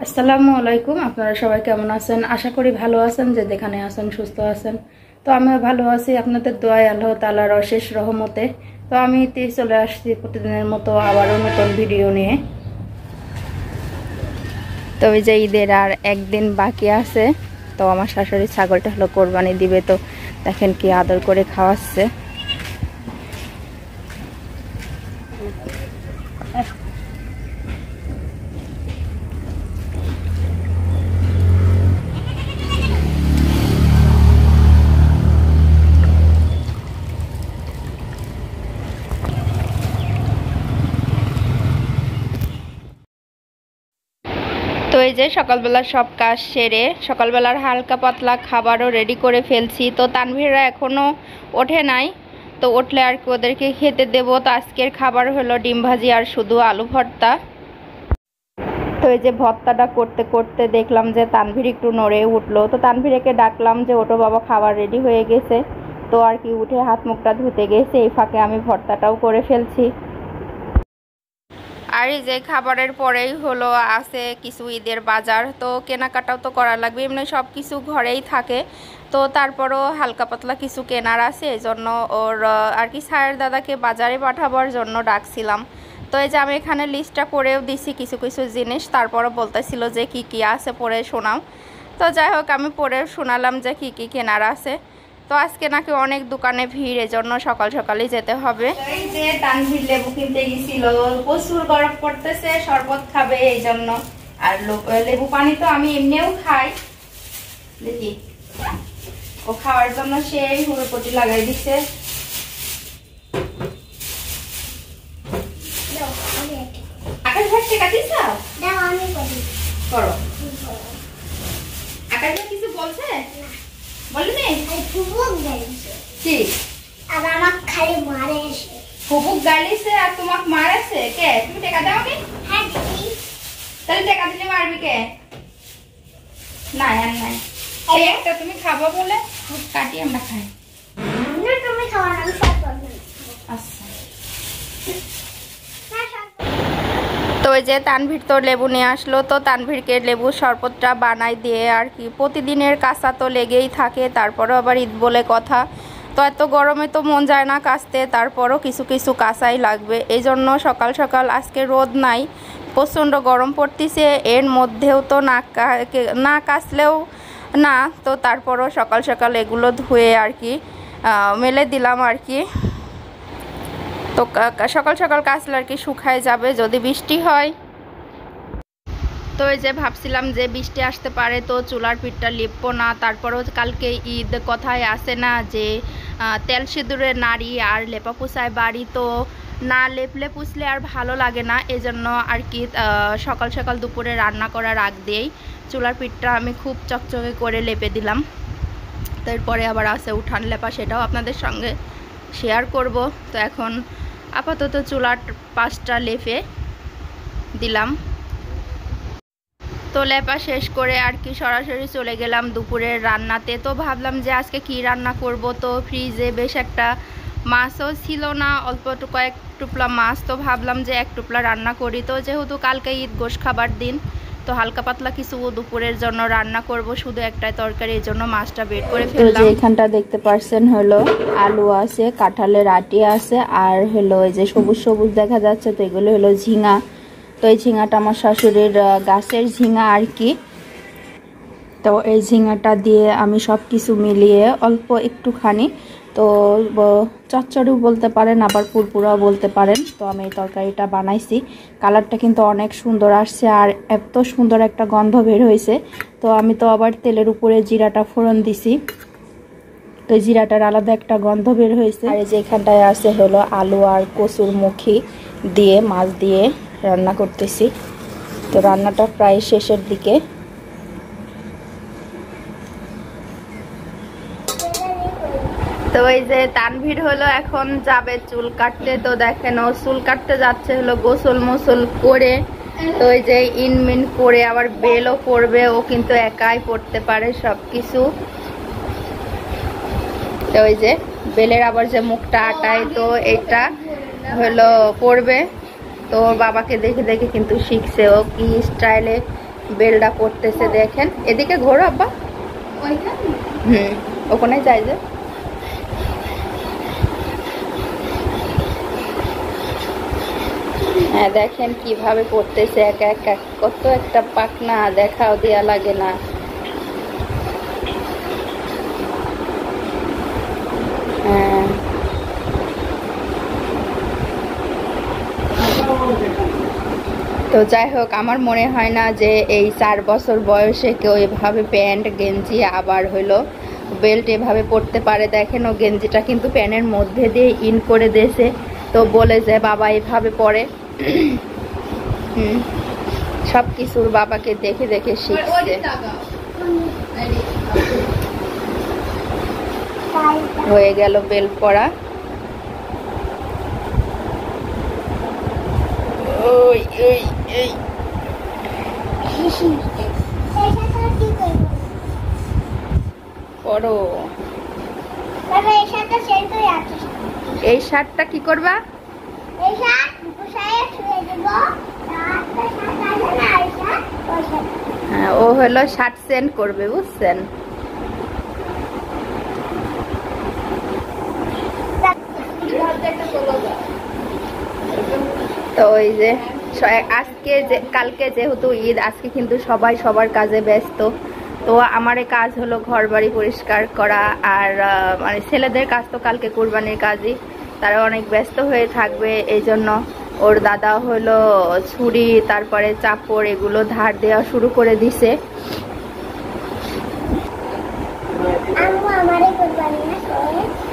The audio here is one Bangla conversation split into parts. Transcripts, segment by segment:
আসসালামু আলাইকুম। আপনারা সবাই কেমন আছেন? আশা করি ভালো আছেন, যে যেখানে আছেন সুস্থ আছেন। তো আমিও ভালো আছি আপনাদের দোয়ায়, আল্লাহ তাআলার অশেষ রহমতে। তো আমি চলে আসছি প্রতিদিনের মতো আবারও নতুন ভিডিও নিয়ে। তো ওই যে ঈদের আর একদিন বাকি আছে, তো আমার শাশুড়ি ছাগলটা হলো কোরবানি দিবে। তো দেখেন কি আদর করে খাওয়াচ্ছে। তো এই যে সকালবেলা সব কাজ সেরে সকালবেলার হালকা পাতলা খাবারও রেডি করে ফেলছি। তো তানভীররা এখনও ওঠে নাই, তো উঠলে আর কি ওদেরকে খেতে দেব। তো আজকের খাবার হলো ডিম ভাজি আর শুধু আলু ভর্তা। তো এই যে ভর্তাটা করতে করতে দেখলাম যে তানভীর একটু নড়ে উঠলো। তো তানভীরকে ডাকলাম যে ওটো বাবা, খাবার রেডি হয়ে গেছে। তো আর কি উঠে হাত মুখটা ধুতে গেছে, এই ফাঁকে আমি ভর্তাটাও করে ফেলছি। আর এই যে খাবারের পরেই হলো আছে কিছু ঈদের বাজার, তো কেনাকাটাও তো করা লাগবে, এমনি সব কিছু ঘরেই থাকে। তো তারপরও হালকা পাতলা কিছু কেনার আছে, এই জন্য ওর আর কি স্যারের দাদাকে বাজারে পাঠাবার জন্য ডাকছিলাম। তো এই যে আমি এখানে লিস্টটা করেও দিছি কিছু কিছু জিনিস, তারপরও বলতেছিল যে কি কি আছে পরে শোনাও। তো যাই হোক আমি পরে শোনালাম যে কি কি কেনার আছে। তো আজকে নাকি অনেক দোকানে ভিড়, এজন্য সকাল সকালই যেতে হবে। এই যে তানভীর লেবু কিনতে গেছিল, প্রচুর গরম পড়তেছে, শরবত খাবে এই জন্য। আর লেবু পানি তো আমি এমনিও খাই, দেখি ও খাওয়ার জন্য সেই হুড়োপটি লাগাই দিচ্ছে। আকাশ ভাই টেকা দিছ? করো। আকাশ ভাই কিছু বলছে? বলেনি? কি আর আমার খালি মারেছে, ফুপুক গালিছে আর তোমাকে মারেছে কে? তুমি টাকা দাও নি? হ্যাঁ দিই। তাহলে টাকা দিলে মারবি কে? না আর নাই, এই একটা তুমি খাবো বলে কাটি আমরা খাই না। তুমি খাওয়া না, আমি সব করব। আচ্ছা। তো ওই যে তানভীর তো লেবু নিয়ে আসলো, তো তানভীরকে লেবু শরবতটা বানাই দিয়ে আর কি প্রতিদিনের কাঁচা তো লেগেই থাকে, তারপরেও আবার ঈদ বলে কথা। তো এত গরমে তো মন যায় না কাচতে, তারপরও কিছু কিছু কাঁচাই লাগবে। এই জন্য সকাল সকাল, আজকে রোদ নাই, প্রচণ্ড গরম পড়তিছে, এর মধ্যেও তো না কাচলেও না, তো তারপরও সকাল সকাল এগুলো ধুয়ে আর কি মেলে দিলাম আর কি। তো সকাল সকাল কাচলে আর কি শুকায় যাবে যদি বৃষ্টি হয়। তো এই যে ভাবছিলাম যে বৃষ্টি আসতে পারে, তো চুলার পিঠটা লিপবো না। তারপরও কালকে ঈদ কথায় আসে না যে তেল সিঁদুরের নারী আর লেপা পুষায় বাড়ি, তো না লেপলে পুষলে আর ভালো লাগে না। এজন্য আর কি সকাল সকাল দুপুরে রান্না করার আগ দিয়েই চুলার পিঠটা আমি খুব চকচকে করে লেপে দিলাম। তারপরে আবার আছে উঠান লেপা, সেটাও আপনাদের সঙ্গে শেয়ার করব। তো এখন আপাতত চুলার পাশটা লেপে দিলাম। তো লেপা শেষ করে আর কি সরাসরি চলে গেলাম দুপুরের রান্নাতে। তো ভাবলাম যে আজকে কি রান্না করব। তো ফ্রিজে বেশ একটা মাছও ছিল না, অল্প কয়েক টুপলা মাছ, তো ভাবলাম যে এক টুপলা রান্না করি। তো যেহেতু কালকে ঈদ গোশ খাবার দিন, তো হালকা পাতলা কিছু দুপুরের জন্য রান্না করব, শুধু একটাই তরকারি, এই জন্য মাছটা বের করে ফেললাম। তো এখানটা দেখতে পাচ্ছেন হলো আলু আছে, কাঁঠালের আটি আছে, আর হলো এই যে সবুজ সবুজ দেখা যাচ্ছে, তো এগুলো হলো ঝিঙা। তো এই ঝিঙাটা আমার শাশুড়ির গাছের ঝিঙা আর কি। তো এই ঝিঙাটা দিয়ে আমি সব কিছু মিলিয়ে অল্প একটুখানি, তো চচ্চড়িও বলতে পারেন, আবার পুরপুরাও বলতে পারেন, তো আমি এই তরকারিটা বানাইছি। কালারটা কিন্তু অনেক সুন্দর আসছে, আর এত সুন্দর একটা গন্ধ বের হয়েছে। তো আমি তো আবার তেলের উপরে জিরাটা ফোড়ন দিছি, তো জিরাটার আলাদা একটা গন্ধ বের হয়েছে। আর এই যে এখানটায় আছে হলো আলু আর কচুর মুখি দিয়ে মাছ দিয়ে রান্না করতেছি। তো রান্নাটা প্রায় শেষের দিকে। তো এই যে তানভীর হলো এখন যাবে চুল কাটতে। তো দেখেন ও চুল কাটতে যাচ্ছে হলো গোসল মোসল করে। তো এই যে ইনমিন করে আবার বেলও পরবে, ও কিন্তু একাই পড়তে পারে সব কিছু। তো ওই যে বেলের আবার যে মুখটা আটায়, তো এটা হলো পরবে। তো ওর বাবাকে দেখে দেখে কিন্তু শিখছে, ও কি স্টাইলে বেলটা পড়তেছে দেখেন। এদিকে ঘোরো আব্বা। ওখানে যাই যে। হ্যাঁ দেখেন কিভাবে পড়তেছে একা একা, কত একটা পাকনা, দেখাও দেয়া লাগে না। হ্যাঁ তো যাই হোক, আমার মনে হয় না যে এই 4 বছর বয়সে কেউ এভাবে প্যান্ট গেঞ্জি আবার হইলো বেল্ট এভাবে পরতে পারে। দেখেন ও গেঞ্জিটা কিন্তু প্যান্টের মধ্যে দিয়ে ইন করে দিয়েছে, তো বলে যে বাবা এভাবে পরে। সব কিছুর বাবাকে দেখে দেখে শিখছে। হয়ে গেল বেল্ট পরা। ওই ওই এই পরো। এই শার্টটা কি করবা? হ্যাঁ ও হলো শার্ট সেন্ড করবে, বুঝছেন? তো ওই যে আজকে যে কালকে যেহেতু ঈদ, আজকে কিন্তু সবাই সবার কাজে ব্যস্ত। তো আমার কাজ হলো ঘর বাড়ি পরিষ্কার করা, আর মানে ছেলেদের কাজ তো কালকে কুরবানির কাজই, তারা অনেক ব্যস্ত হয়ে থাকবে। এই জন্য ওর দাদা হলো ছুরি তারপরে চাপড় এগুলো ধার দেওয়া শুরু করে দিছে।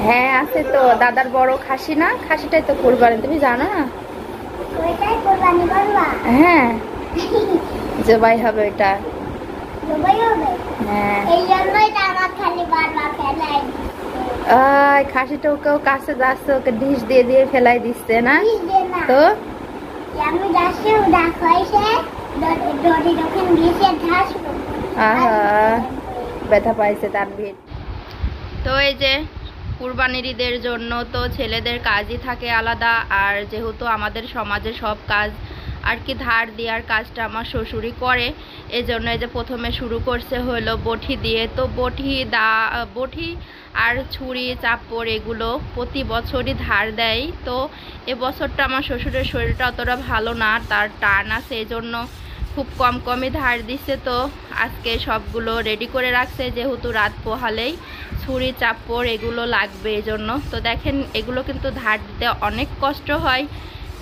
হ্যাঁ আছে তো, দাদার বড় খাসি না, খাসিটাই তো কুরবানি, তুমি জানো না? হ্যাঁ জবাই হবে ওটা। হ্যাঁ খাসিটা ওকেও কাছে যাচ্ছে, ওকে ডিশ দিয়ে দিয়ে ফেলাই দিচ্ছে না তো। ব্যথা পাইছে তানভীর। তো এই যে কুরবানির ঈদের জন্য তো ছেলেদের কাজই থাকে আলাদা, আর যেহেতু আমাদের সমাজে সব কাজ আর কি ধার দেওয়ার কাজটা আমার শ্বশুরই করে, এজন্য এই যে প্রথমে শুরু করছে হলো বটি দিয়ে। তো বটি আর ছুরি চাপড় এগুলো প্রতি বছরই ধার দেয়। তো এবছরটা আমার শ্বশুরের শরীরটা অতটা ভালো না, তার টান আছে, এজন্য খুব কমই ধার দিচ্ছে। তো আজকে সবগুলো রেডি করে রাখছে, যেহেতু রাত পোহালেই ছুরি চাপড় এগুলো লাগবে এজন্য। তো দেখেন এগুলো কিন্তু ধার দিতে অনেক কষ্ট হয়,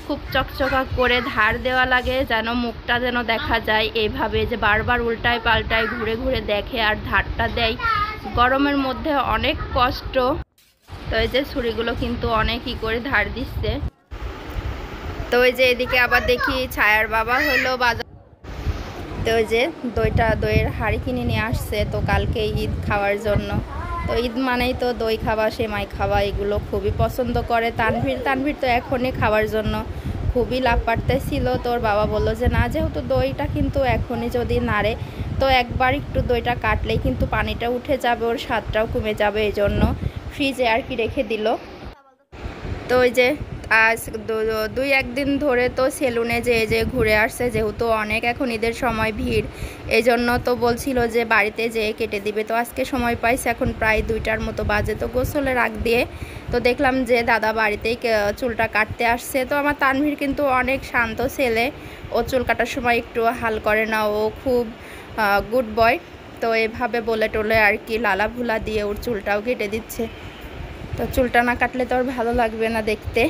খুব চকচকা করে ধার দেওয়া লাগে, যেন মুখটা যেন দেখা যায়। এইভাবে যে বারবার উল্টায় পাল্টায় ঘুরে ঘুরে দেখে আর ধারটা দেয়, গরমের মধ্যে অনেক কষ্ট। তো এই যে ছুরিগুলো কিন্তু অনেকই করে ধার দিচ্ছে। তো এই যে এদিকে আবার দেখি ছায়ার বাবা হলো বাজার, তো ওই যে দইয়ের হাঁড়ি কিনে নিয়ে আসছে, তো কালকে ঈদ খাওয়ার জন্য। তো ঈদ মানেই তো দই খাওয়া, সেমাই খাওয়া, এগুলো খুবই পছন্দ করে তানভীর তো এখনই খাওয়ার জন্য খুবই লাভ পাড়তেছিল। তোর বাবা বললো যে না, যেহেতু দইটা কিন্তু এখনই যদি নাড়ে তো একবার একটু দইটা কাটলেই কিন্তু পানিটা উঠে যাবে, ওর স্বাদটাও কমে যাবে, এই জন্য ফ্রিজে আর কি রেখে দিল। তো ওই যে আজ 2-1 দিন ধরে তো সেলুনে যে ঘুরে আসছে, যেহেতু অনেক এখন ঈদের সময় ভিড়, এই জন্য তো বলছিল যে বাড়িতে যেয়ে কেটে দিবে। তো আজকে সময় পাইছে, এখন প্রায় 2টার মতো বাজে। তো গোসলের আগ দিয়ে তো দেখলাম যে দাদা বাড়িতেই চুলটা কাটতে আসছে। তো আমার তানভীর কিন্তু অনেক শান্ত ছেলে, ও চুল কাটার সময় একটু হাল করে না, ও খুব গুড বয়। তো এভাবে বলে টলে আর কি লালা ভুলা দিয়ে ওর চুলটাও কেটে দিচ্ছে। তো চুলটা না কাটলে তো আর ভালো লাগবে না দেখতে।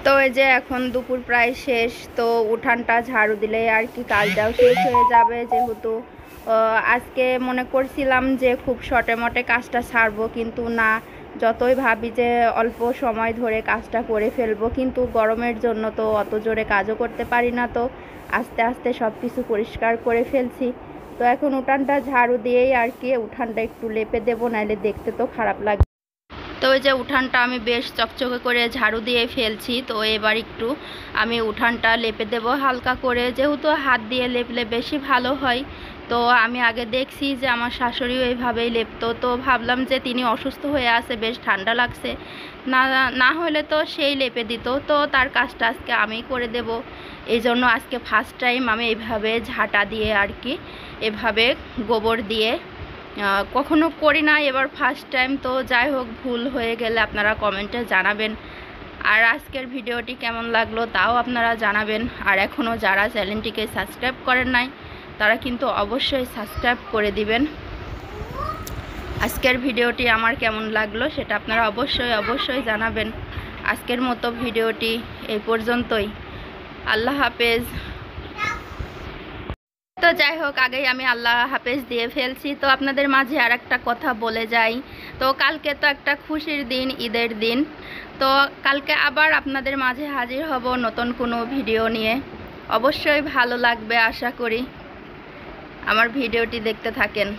তো এই যে এখন দুপুর প্রায় শেষ, তো উঠানটা ঝাড়ু দিলে আর কি কাজটাও শেষ হয়ে যাবে। যেহেতু আজকে মনে করছিলাম যে খুব শর্টে মটে কাজটা ছাড়বো, কিন্তু না, যতই ভাবি যে অল্প সময় ধরে কাজটা করে ফেলবো, কিন্তু গরমের জন্য তো অত জোরে কাজও করতে পারি না। তো আস্তে আস্তে সব কিছু পরিষ্কার করে ফেলছি। তো এখন উঠানটা ঝাড়ু দিয়েই আর কি উঠানটা একটু লেপে দেবো, নাহলে দেখতে তো খারাপ লাগে। তো ওই যে উঠানটা আমি বেশ চকচকে করে ঝাড়ু দিয়ে ফেলছি। তো এবার একটু আমি উঠানটা লেপে দেব হালকা করে, যেহেতু হাত দিয়ে লেপলে বেশি ভালো হয়। তো আমি আগে দেখছি যে আমার শাশুড়িও এইভাবেই লেপতো, তো ভাবলাম যে তিনি অসুস্থ হয়ে আছে, বেশ ঠান্ডা লাগছে, না হলে তো সেই লেপে দিত। তো তার কাজটা আজকে আমি করে দেব, এই জন্য আজকে ফার্স্ট টাইম আমি এইভাবে ঝাঁটা দিয়ে আর কি এভাবে গোবর দিয়ে কখনো করি না, এবার ফার্স্ট টাইম। তো যাই হোক, ভুল হয়ে গেলে আপনারা কমেন্টে জানাবেন। আর আজকের ভিডিওটি কেমন লাগলো তাও আপনারা জানাবেন। আর এখনও যারা চ্যানেলটিকে সাবস্ক্রাইব করেন নাই তারা কিন্তু অবশ্যই সাবস্ক্রাইব করে দিবেন। আজকের ভিডিওটি আমার কেমন লাগলো সেটা আপনারা অবশ্যই জানাবেন। আজকের মতো ভিডিওটি এই পর্যন্তই। আল্লাহ হাফেজ। তো যাই হোক, আগেই আমি আল্লাহ হাফেজ দিয়ে ফেলছি। তো আপনাদের মাঝে আর একটা কথা বলে যাই। তো কালকে তো একটা খুশির দিন, ঈদের দিন। তো কালকে আবার আপনাদের মাঝে হাজির হব নতুন কোনো ভিডিও নিয়ে। অবশ্যই ভালো লাগবে আশা করি। আমার ভিডিওটি দেখতে থাকেন।